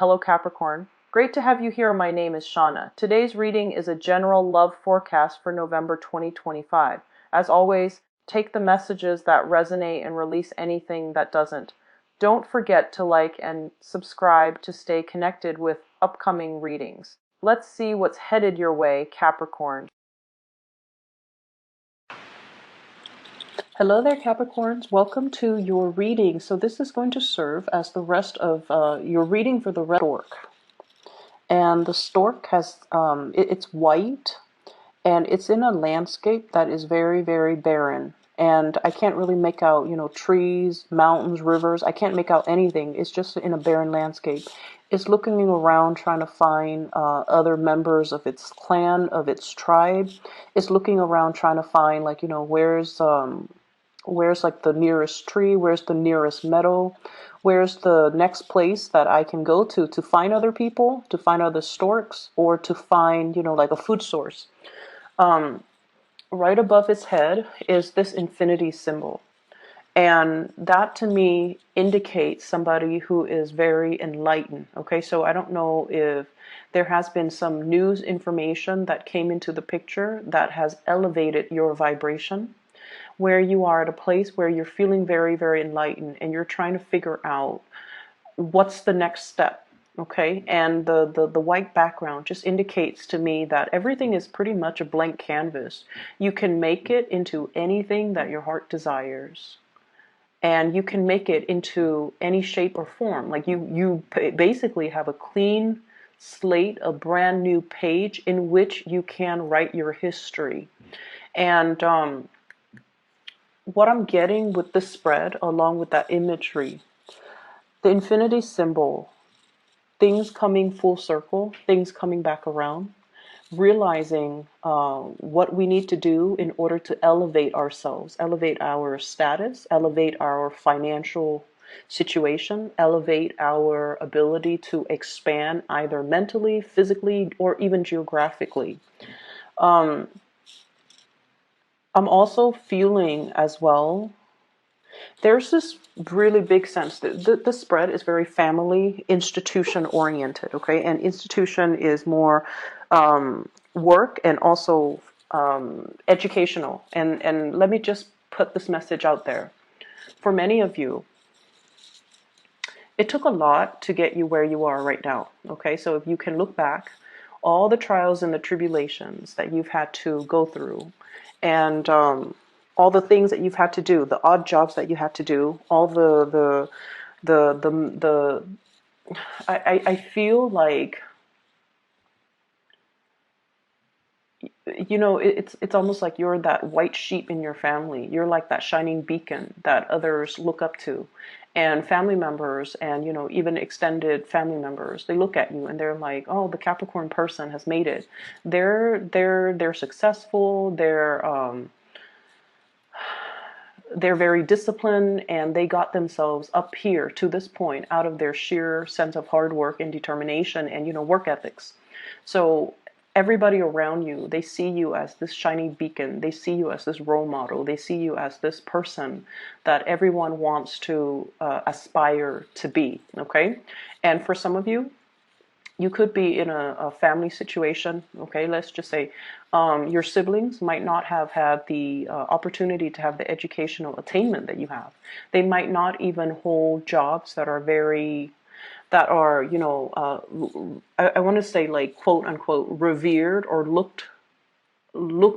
Hello Capricorn. Great to have you here. My name is Shauna. Today's reading is a general love forecast for November 2025. As always, take the messages that resonate and release anything that doesn't. Don't forget to like and subscribe to stay connected with upcoming readings. Let's see what's headed your way, Capricorn. Hello there, Capricorns. Welcome to your reading. So this is going to serve as the rest of your reading for the red stork. And the stork has, it's white, and it's in a landscape that is very, very barren. And I can't really make out, trees, mountains, rivers. I can't make out anything. It's just in a barren landscape. It's looking around trying to find other members of its clan, of its tribe. It's looking around trying to find, where's like the nearest tree, where's the nearest meadow, where's the next place that I can go to find other people, to find other storks, or to find, like a food source. Right above its head is this infinity symbol. And that to me indicates somebody who is very enlightened. Okay, so I don't know if there has been some news information that came into the picture that has elevated your vibration, where you are at a place where you're feeling very, very enlightened and you're trying to figure out what's the next step. Okay, and the white background just indicates to me that everything is pretty much a blank canvas. You can make it into anything that your heart desires, and you can make it into any shape or form. Like you basically have a clean slate, a brand new page in which you can write your history. And what I'm getting with the spread, along with that imagery, the infinity symbol, things coming full circle, things coming back around, realizing what we need to do in order to elevate ourselves, elevate our status, elevate our financial situation, elevate our ability to expand either mentally, physically, or even geographically. I'm also feeling as well, there's this really big sense that the spread is very family, institution oriented, okay? And institution is more work and also educational. And let me just put this message out there. For many of you, it took a lot to get you where you are right now, okay? So if you can look back, all the trials and the tribulations that you've had to go through, and all the things that you've had to do, the odd jobs that you had to do, all I feel like, it's almost like you're that white sheep in your family. You're like that shining beacon that others look up to. And family members and, even extended family members, they look at you and they're like, oh, the Capricorn person has made it. They're successful. They're very disciplined, and they got themselves up here to this point out of their sheer sense of hard work and determination and, work ethics. So everybody around you, they see you as this shiny beacon. They see you as this role model. They see you as this person that everyone wants to aspire to be. Okay. And for some of you, you could be in a family situation, okay? Let's just say your siblings might not have had the opportunity to have the educational attainment that you have. They might not even hold jobs that are I want to say, like, quote unquote, revered or looked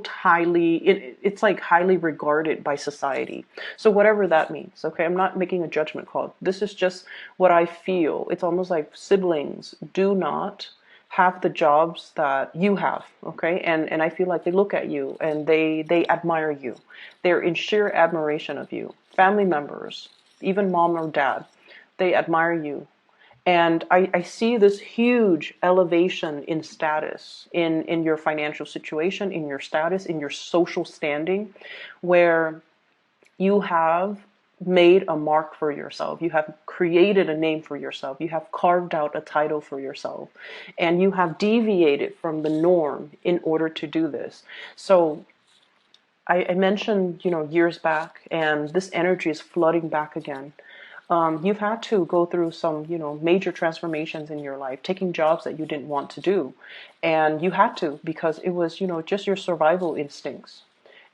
highly, it's like highly regarded by society. So whatever that means, okay, I'm not making a judgment call. This is just what I feel. It's almost like siblings do not have the jobs that you have, okay, and I feel like they look at you and they admire you. They're in sheer admiration of you. Family members, even mom or dad, they admire you. And I see this huge elevation in status, in your financial situation, in your status, in your social standing, where you have made a mark for yourself. You have created a name for yourself. You have carved out a title for yourself. And you have deviated from the norm in order to do this. So I mentioned, years back, and this energy is flooding back again. You've had to go through some, major transformations in your life, taking jobs that you didn't want to do. And you had to because it was, just your survival instincts.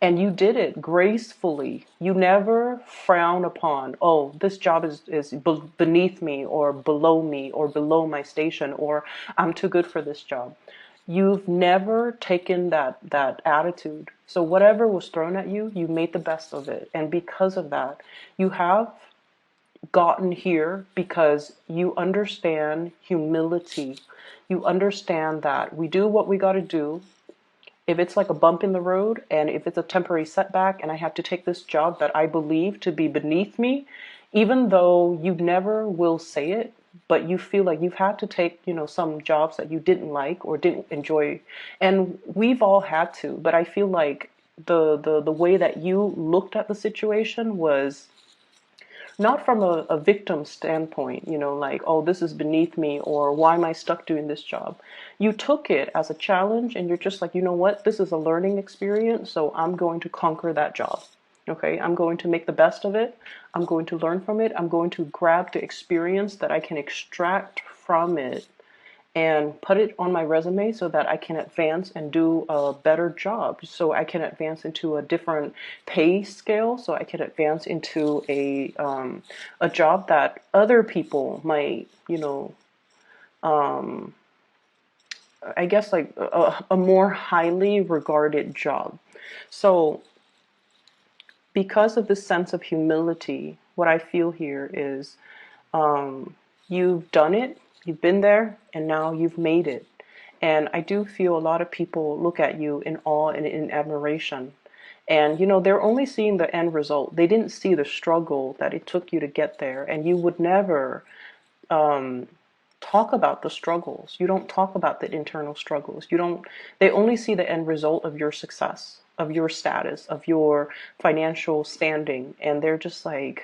And you did it gracefully. You never frown upon, oh, this job is beneath me or below my station, or I'm too good for this job. You've never taken that attitude. So whatever was thrown at you, you made the best of it. And because of that, you have gotten here because you understand humility. You understand that we do what we got to do. If it's like a bump in the road and if it's a temporary setback and I have to take this job that I believe to be beneath me, even though you never will say it, but you feel like you've had to take, some jobs that you didn't like or didn't enjoy. And we've all had to, but I feel like the way that you looked at the situation was not from a victim standpoint, like, oh, this is beneath me, or why am I stuck doing this job? You took it as a challenge and you're just like, you know what, this is a learning experience, so I'm going to conquer that job. Okay, I'm going to make the best of it. I'm going to learn from it. I'm going to grab the experience that I can extract from it and put it on my resume so that I can advance and do a better job. So I can advance into a different pay scale. So I can advance into a job that other people might, I guess like a more highly regarded job. So because of this sense of humility, what I feel here is you've done it, you've been there, and now you've made it. And I do feel a lot of people look at you in awe and in admiration. And, they're only seeing the end result. They didn't see the struggle that it took you to get there. And you would never talk about the struggles. You don't talk about the internal struggles. They only see the end result of your success, of your status, of your financial standing. And they're just like,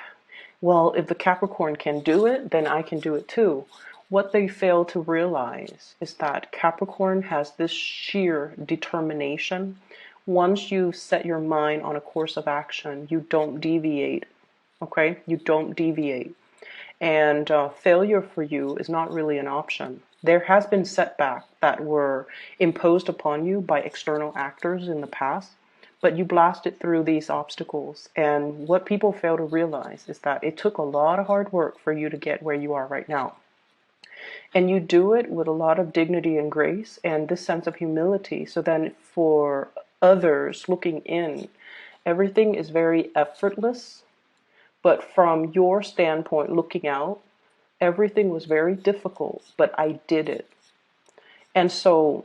well, if the Capricorn can do it, then I can do it too. What they fail to realize is that Capricorn has this sheer determination. Once you set your mind on a course of action, you don't deviate. Okay? You don't deviate. And failure for you is not really an option. There has been setbacks that were imposed upon you by external actors in the past, but you blasted through these obstacles. And what people fail to realize is that it took a lot of hard work for you to get where you are right now. And you do it with a lot of dignity and grace and this sense of humility. So then for others looking in, everything is very effortless. But from your standpoint looking out, everything was very difficult, but I did it. And so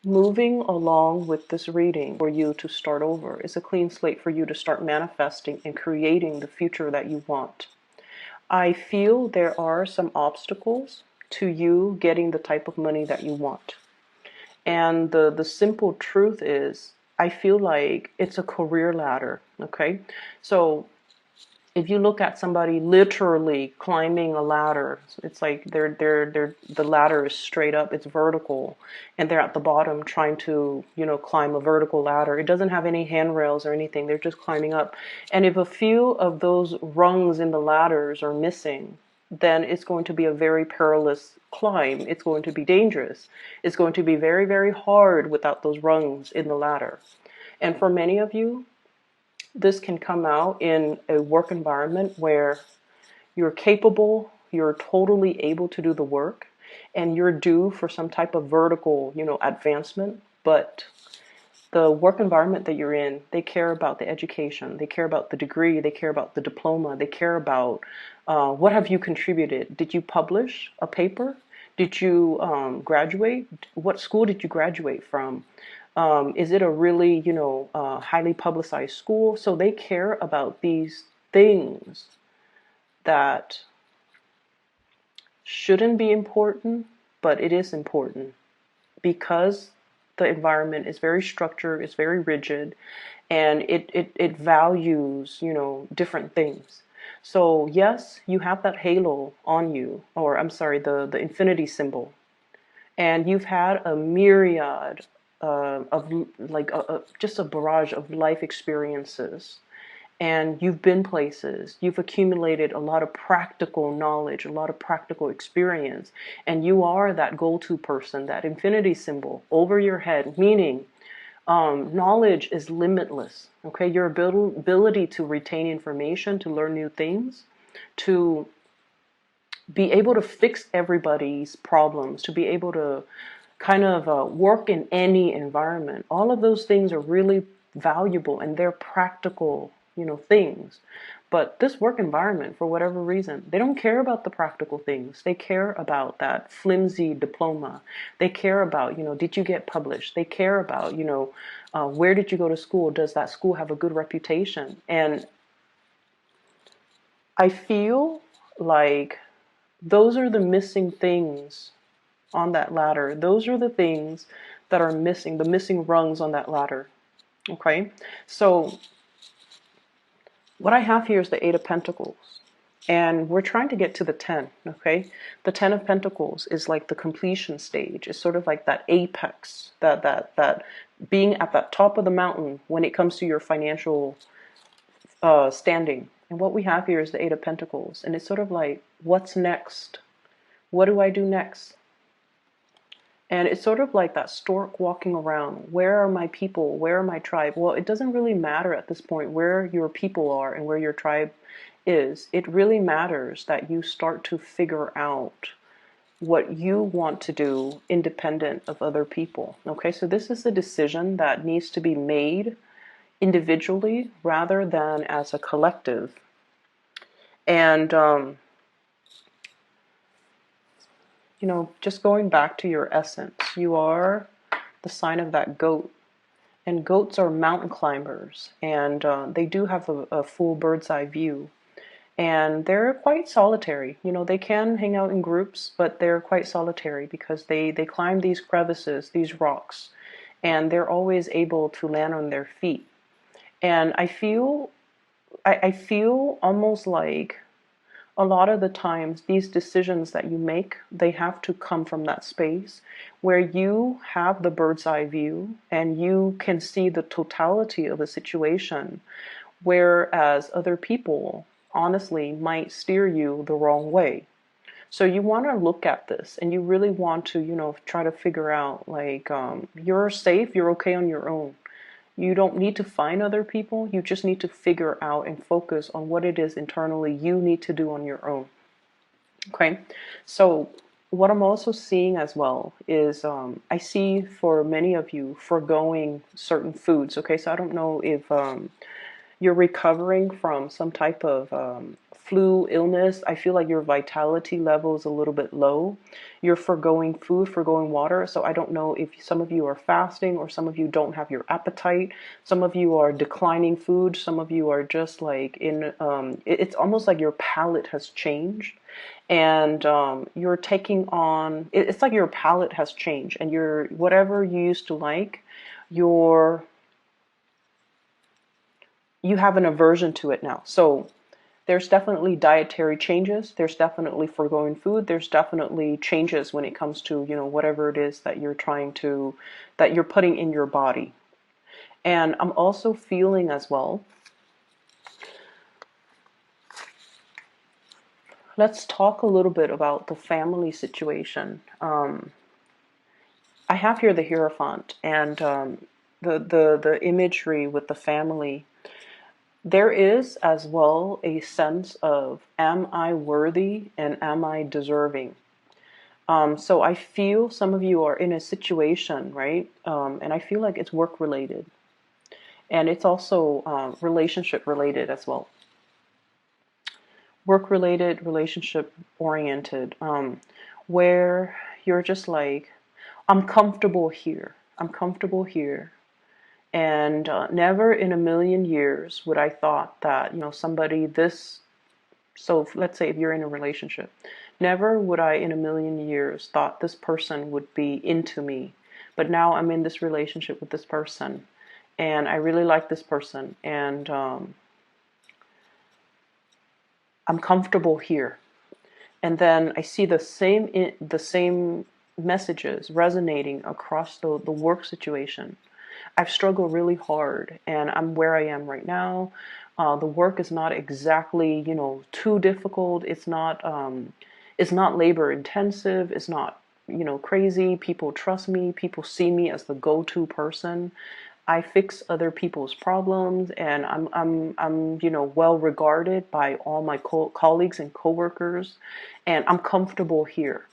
moving along with this reading for you to start over is a clean slate for you to start manifesting and creating the future that you want. I feel there are some obstacles to you getting the type of money that you want. And the simple truth is, I feel like it's a career ladder, okay? So if you look at somebody literally climbing a ladder, it's like the ladder is straight up, it's vertical, and they're at the bottom trying to, climb a vertical ladder. It doesn't have any handrails or anything. They're just climbing up. And if a few of those rungs in the ladders are missing, then it's going to be a very perilous climb. It's going to be dangerous. It's going to be very, very hard without those rungs in the ladder. And for many of you, this can come out in a work environment where you're capable, you're totally able to do the work, and you're due for some type of vertical, advancement. But the work environment that you're in, they care about the education, they care about the degree, they care about the diploma, they care about what have you contributed? Did you publish a paper? Did you graduate? What school did you graduate from? Is it a really, highly publicized school? So they care about these things that shouldn't be important, but it is important because the environment is very structured, it's very rigid, and it values, different things. So yes, you have that halo on you, or I'm sorry, the infinity symbol, and you've had a myriad of like just a barrage of life experiences. and you've been places, you've accumulated a lot of practical knowledge, a lot of practical experience, and you are that go-to person, that infinity symbol over your head, meaning knowledge is limitless. Okay, your ability to retain information, to learn new things, to be able to fix everybody's problems, to be able to kind of work in any environment. All of those things are really valuable, and they're practical, things. But this work environment, for whatever reason, they don't care about the practical things. They care about that flimsy diploma. They care about, did you get published? They care about, where did you go to school? Does that school have a good reputation? And I feel like those are the missing things on that ladder. Those are the things that are missing, the missing rungs on that ladder. Okay, so what I have here is the Eight of Pentacles, and we're trying to get to the 10. Okay, the 10 of Pentacles is like the completion stage. It's sort of like that apex, that being at that top of the mountain when it comes to your financial standing. And what we have here is the Eight of Pentacles, and it's sort of like, what's next? What do I do next? And it's sort of like that stork walking around. Where are my people? Where are my tribe? Well, it doesn't really matter at this point where your people are and where your tribe is. It really matters that you start to figure out what you want to do independent of other people. Okay, so this is a decision that needs to be made individually rather than as a collective. And just going back to your essence, you are the sign of that goat. And goats are mountain climbers, and they do have a full bird's eye view. And they're quite solitary. They can hang out in groups, but they're quite solitary because they climb these crevices, these rocks, and they're always able to land on their feet. And I feel almost like a lot of the times these decisions that you make, they have to come from that space where you have the bird's eye view and you can see the totality of a situation, whereas other people honestly might steer you the wrong way. So you want to look at this and you really want to, try to figure out like, you're safe, you're okay on your own. You don't need to find other people. You just need to figure out and focus on what it is internally you need to do on your own. Okay, so what I'm also seeing as well is I see for many of you foregoing certain foods. Okay, so I don't know if you're recovering from some type of flu illness. I feel like your vitality level is a little bit low. You're foregoing food, foregoing water. So I don't know if some of you are fasting or some of you don't have your appetite. Some of you are declining food. Some of you are just like it's almost like your palate has changed. And you're taking on, it's like your palate has changed. And you're, whatever you used to like, you have an aversion to it now. So there's definitely dietary changes. There's definitely foregoing food. There's definitely changes when it comes to, whatever it is that that you're putting in your body. And I'm also feeling as well, let's talk a little bit about the family situation. I have here the Hierophant and the imagery with the family. There is as well a sense of, am I worthy and am I deserving? So I feel some of you are in a situation, right? And I feel like it's work related. And it's also relationship related as well. Work related, relationship oriented, where you're just like, I'm comfortable here. I'm comfortable here. And never in a million years would I thought that, somebody this, so let's say if you're in a relationship, never would I in a million years thought this person would be into me. But now I'm in this relationship with this person and I really like this person and I'm comfortable here. And then I see the same messages resonating across the work situation. I've struggled really hard and I'm where I am right now. The work is not exactly, too difficult. It's not labor intensive. It's not, crazy. People trust me. People see me as the go-to person. I fix other people's problems, and I'm well regarded by all my colleagues and coworkers, and I'm comfortable here.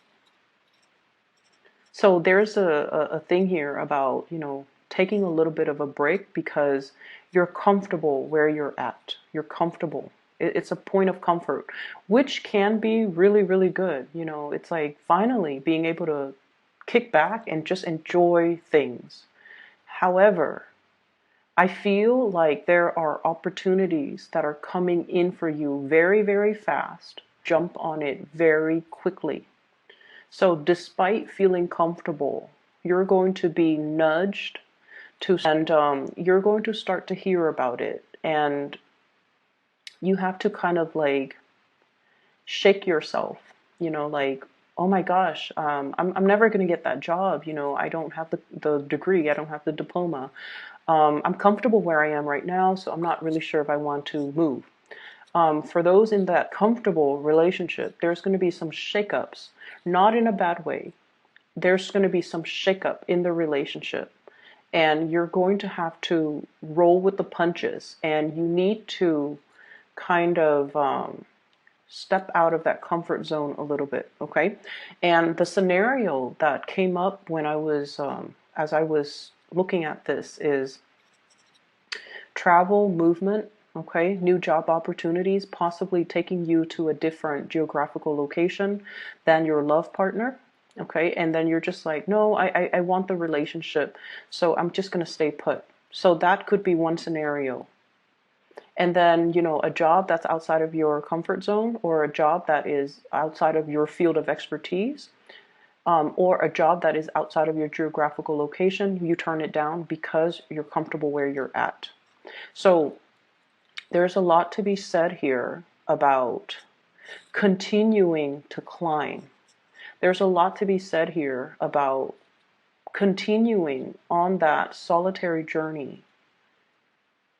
So there's a thing here about, taking a little bit of a break because you're comfortable where you're at. You're comfortable. It's a point of comfort, which can be really, really good. It's like finally being able to kick back and just enjoy things. However, I feel like there are opportunities that are coming in for you very, very fast. Jump on it very quickly. So, despite feeling comfortable, you're going to be nudged and you're going to start to hear about it. And you have to kind of like shake yourself, like, oh my gosh, I'm never going to get that job. I don't have the degree, I don't have the diploma. I'm comfortable where I am right now, so I'm not really sure if I want to move. For those in that comfortable relationship, there's going to be some shakeups, not in a bad way. There's going to be some shakeup in the relationship, and you're going to have to roll with the punches, and you need to kind of step out of that comfort zone a little bit, okay? And the scenario that came up when I was, as I was looking at this, is travel, movement, okay, new job opportunities, possibly taking you to a different geographical location than your love partner, okay, and then you're just like, no, I want the relationship, so I'm just going to stay put. So that could be one scenario. And then, a job that's outside of your comfort zone, or a job that is outside of your field of expertise, or a job that is outside of your geographical location, you turn it down because you're comfortable where you're at. So there's a lot to be said here about continuing to climb. There's a lot to be said here about continuing on that solitary journey.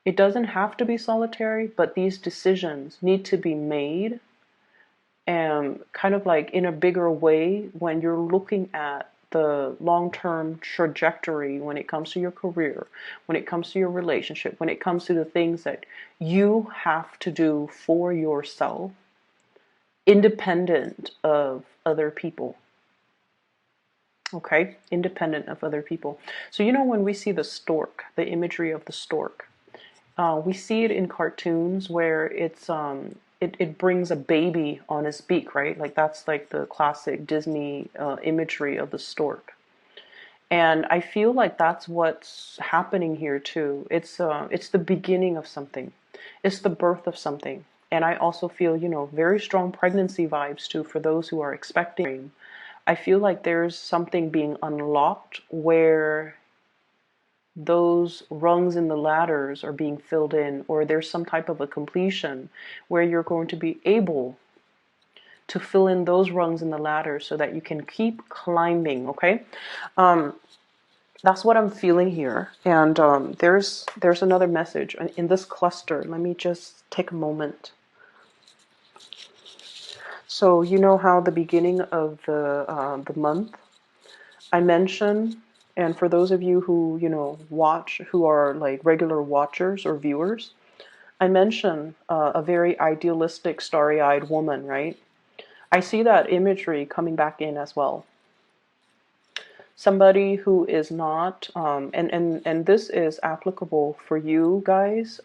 It doesn't have to be solitary, but these decisions need to be made and kind of like in a bigger way when you're looking at the long-term trajectory when it comes to your career, when it comes to your relationship, when it comes to the things that you have to do for yourself, independent of other people. Okay? Independent of other people. So, when we see the stork, the imagery of the stork, we see it in cartoons where it brings a baby on its beak, right? Like that's like the classic Disney imagery of the stork. And I feel like that's what's happening here too. It's the beginning of something. It's the birth of something. And I also feel, very strong pregnancy vibes too for those who are expecting. I feel like there's something being unlocked where those rungs in the ladders are being filled in, or there's some type of a completion where you're going to be able to fill in those rungs in the ladder so that you can keep climbing, okay? That's what I'm feeling here. And there's another message in this cluster. Let me just take a moment. So you know how the beginning of the month I mentioned, and for those of you who watch, who are like regular watchers or viewers, I mentioned a very idealistic, starry-eyed woman, right? I see that imagery coming back in as well. Somebody who is not, and this is applicable for you guys.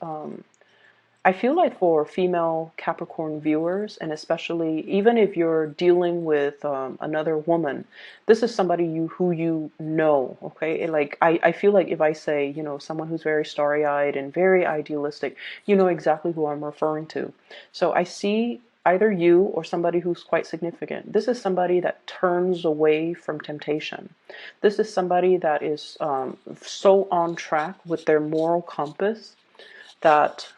I feel like for female Capricorn viewers, and especially even if you're dealing with another woman, this is somebody who you know, okay? Like I feel like if I say, someone who's very starry-eyed and very idealistic, you know exactly who I'm referring to. So I see either you or somebody who's quite significant. This is somebody that turns away from temptation. This is somebody that is so on track with their moral compass that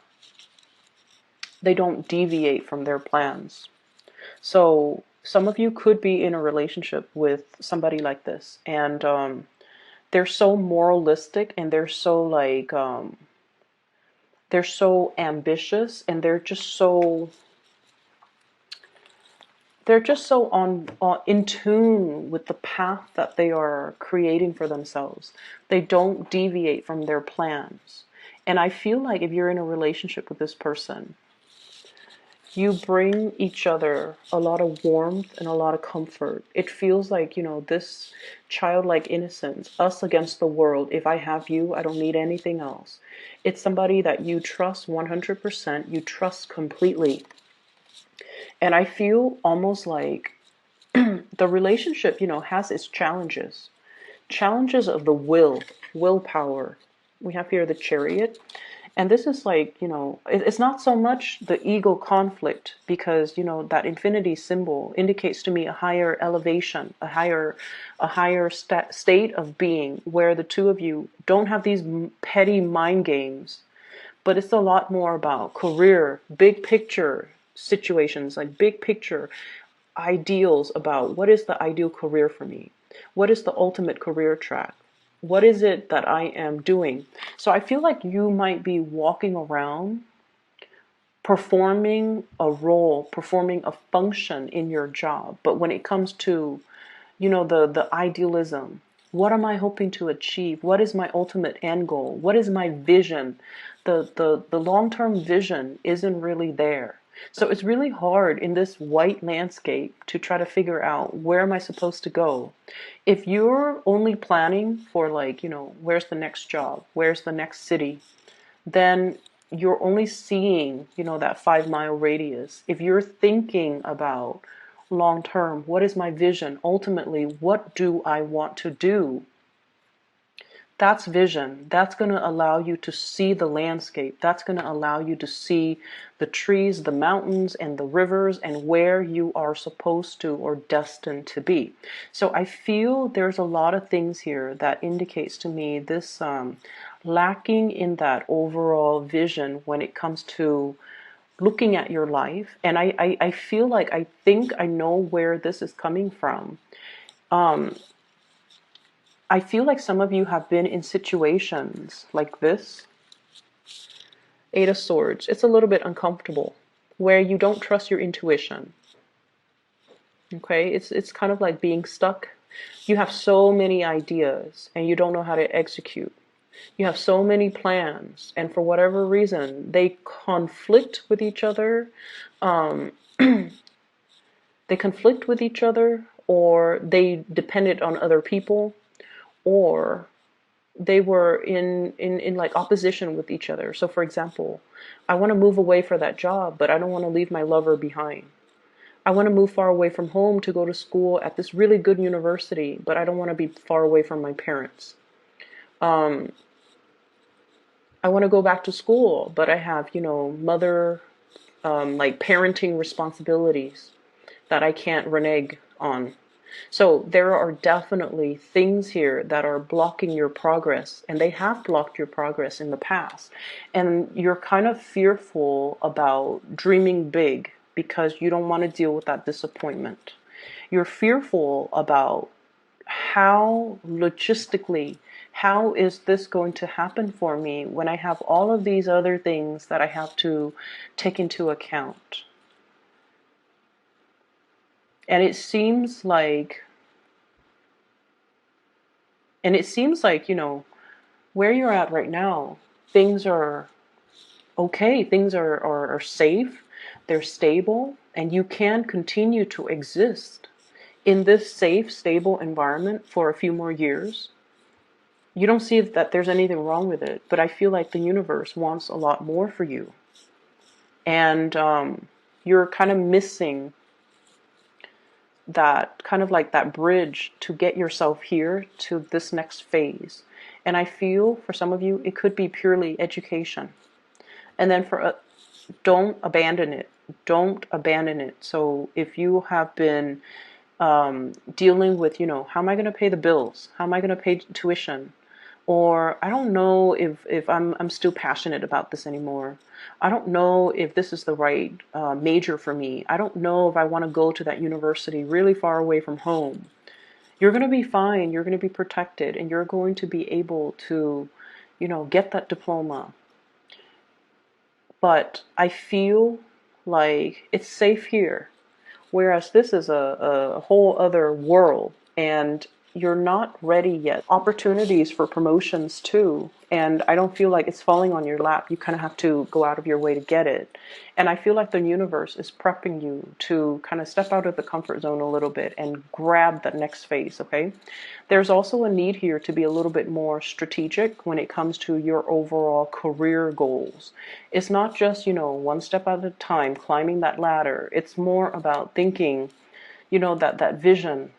they don't deviate from their plans. So some of you could be in a relationship with somebody like this, and they're so moralistic, and they're so like They're so ambitious, and they're just so on in tune with the path that they are creating for themselves. They don't deviate from their plans. And I feel like if you're in a relationship with this person, you bring each other a lot of warmth and a lot of comfort. It feels like, this childlike innocence, us against the world. If I have you, I don't need anything else. It's somebody that you trust 100%, you trust completely. And I feel almost like the relationship, has its challenges. Challenges of the willpower. We have here the Chariot. And this is like, it's not so much the ego conflict, because, that infinity symbol indicates to me a higher elevation, a higher state of being, where the two of you don't have these petty mind games, but it's a lot more about career, big picture situations, like big picture ideals about what is the ideal career for me? What is the ultimate career track? What is it that I am doing? So I feel like you might be walking around performing a role, performing a function in your job. But when it comes to, the idealism, what am I hoping to achieve? What is my ultimate end goal? What is my vision? The long-term vision isn't really there. So it's really hard in this white landscape to try to figure out, where am I supposed to go? If you're only planning for, like, where's the next job? Where's the next city? Then you're only seeing, that 5 mile radius. If you're thinking about long term, what is my vision? Ultimately, what do I want to do? That's vision. That's going to allow you to see the landscape. That's going to allow you to see the trees, the mountains, and the rivers, and where you are supposed to or destined to be. So I feel there's a lot of things here that indicates to me this lacking in that overall vision when it comes to looking at your life. And I feel like I think I know where this is coming from. I feel like some of you have been in situations like this. 8 of Swords. It's a little bit uncomfortable, where you don't trust your intuition. Okay? It's kind of like being stuck. You have so many ideas and you don't know how to execute. You have so many plans, and for whatever reason, they conflict with each other. They conflict with each other, or they depended on other people, or they were in like opposition with each other. So for example, I want to move away for that job, but I don't want to leave my lover behind. I want to move far away from home to go to school at this really good university, but I don't want to be far away from my parents. I want to go back to school, but I have, mother, like parenting responsibilities that I can't renege on. So there are definitely things here that are blocking your progress, and they have blocked your progress in the past. And you're kind of fearful about dreaming big because you don't want to deal with that disappointment. You're fearful about how is this going to happen for me when I have all of these other things that I have to take into account. And it seems like, where you're at right now, things are okay, things are safe, they're stable, and you can continue to exist in this safe, stable environment for a few more years. You don't see that there's anything wrong with it, but I feel like the universe wants a lot more for you. And you're kind of missing that, kind of like that bridge to get yourself here to this next phase. And I feel for some of you, it could be purely education. And then don't abandon it. Don't abandon it. So if you have been dealing with, how am I going to pay the bills? How am I going to pay tuition? Or I don't know if I'm still passionate about this anymore. I don't know if this is the right major for me. I don't know if I want to go to that university really far away from home. You're going to be fine. You're going to be protected, and you're going to be able to, get that diploma. but I feel like it's safe here. Whereas this is a whole other world, and you're not ready yet. Opportunities for promotions too, and I don't feel like it's falling on your lap. You kind of have to go out of your way to get it. And I feel like the universe is prepping you to kind of step out of the comfort zone a little bit and grab the next phase, okay? There's also a need here to be a little bit more strategic when it comes to your overall career goals. It's not just, one step at a time, climbing that ladder. It's more about thinking, that vision.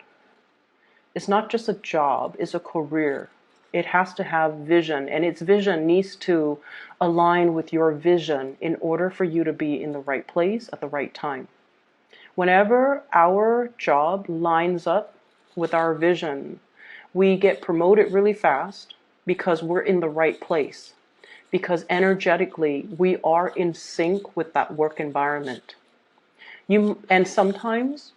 It's not just a job, it's a career. It has to have vision, and its vision needs to align with your vision in order for you to be in the right place at the right time. Whenever our job lines up with our vision, we get promoted really fast because we're in the right place. Because energetically, we are in sync with that work environment. And sometimes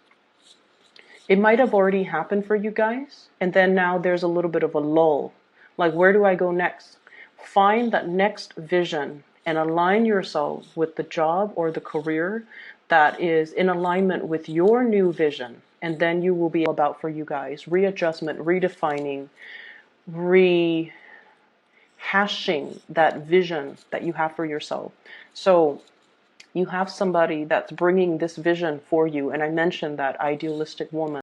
it might have already happened for you guys, and then now there's a little bit of a lull. Like, where do I go next? Find that next vision and align yourself with the job or the career that is in alignment with your new vision. And then you will be about for you guys. Readjustment, redefining, rehashing that vision that you have for yourself. So you have somebody that's bringing this vision for you. And I mentioned that idealistic woman.